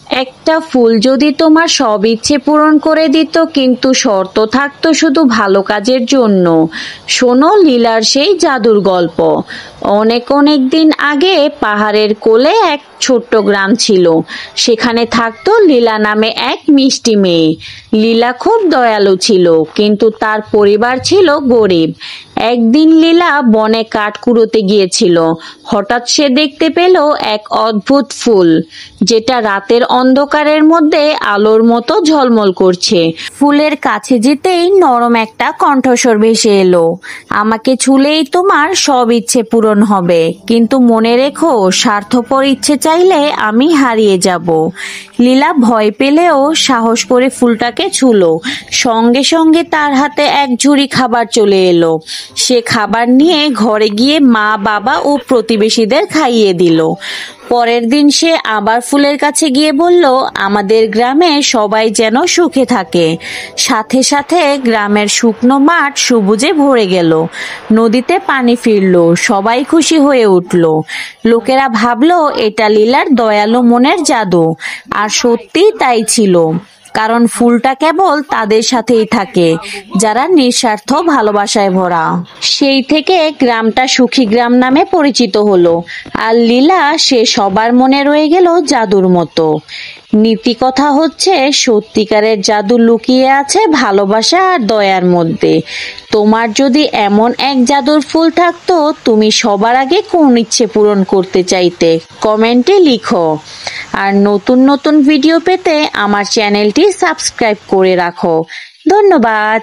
একটা ফুল যদি তোমার সব ইচ্ছে পূরণ করে দিত, কিন্তু শর্ত থাকতো শুধু ভালো কাজের জন্য। শোনো লীলার সেই জাদুর গল্প। অনেক অনেক দিন আগে পাহাড়ের কোলে এক ছোট্ট গ্রাম ছিল। সেখানে থাকতো লীলা নামে এক মিষ্টি মেয়ে। লীলা খুব দয়ালু ছিল, কিন্তু তার পরিবার ছিল গরিব। একদিন লীলা বনে কাঠ কুড়োতে গিয়েছিল। হঠাৎ সে দেখতে পেল এক অদ্ভুত ফুল, যেটা রাতের অন্ধকারের মধ্যে আলোর মতো ঝলমল করছে। ফুলের কাছে যেতেই নরম একটা কণ্ঠস্বর ভেসে এলো, আমাকে ছুলেই তোমার সব ইচ্ছে পূরণ হবে, কিন্তু মনে রেখো স্বার্থপর ইচ্ছে চাইলে আমি হারিয়ে যাব। লীলা ভয় পেলেও সাহস করে ফুলটাকে ছুলো। সঙ্গে সঙ্গে তার হাতে এক ঝুড়ি খাবার চলে এলো। সে খাবার নিয়ে ঘরে গিয়ে মা, বাবা ও প্রতিবেশীদের খাইয়ে দিল। পরের দিন সে আবার ফুলের কাছে গিয়ে বলল, আমাদের গ্রামে সবাই যেন সুখে থাকে। সাথে সাথে গ্রামের শুকনো মাঠ সবুজে ভরে গেল। নদীতে পানি ফিরল, সবাই খুশি হয়ে উঠল। লোকেরা ভাবলো এটা লীলার দয়ালু মনের জাদু। আর সত্যিই তাই ছিল, কারণ ফুলটা কেবল তাদের সাথেই থাকে যারা নিঃস্বার্থ ভালোবাসায় ভরা। সেই থেকে গ্রামটা সুখী গ্রাম নামে পরিচিত হলো। আর লীলা সে সবার মনে রয়ে গেল জাদুর মতো। নীতি কথা হচ্ছে, সত্যিকারের জাদু লুকিয়ে আছে ভালোবাসা আর দয়ার মধ্যে। তোমার যদি এমন এক জাদুর ফুল থাকতো, তুমি সবার আগে কোন ইচ্ছে পূরণ করতে চাইতে? কমেন্টে লিখো। আর নতুন নতুন ভিডিও পেতে আমার চ্যানেলটি সাবস্ক্রাইব করে রাখো। ধন্যবাদ।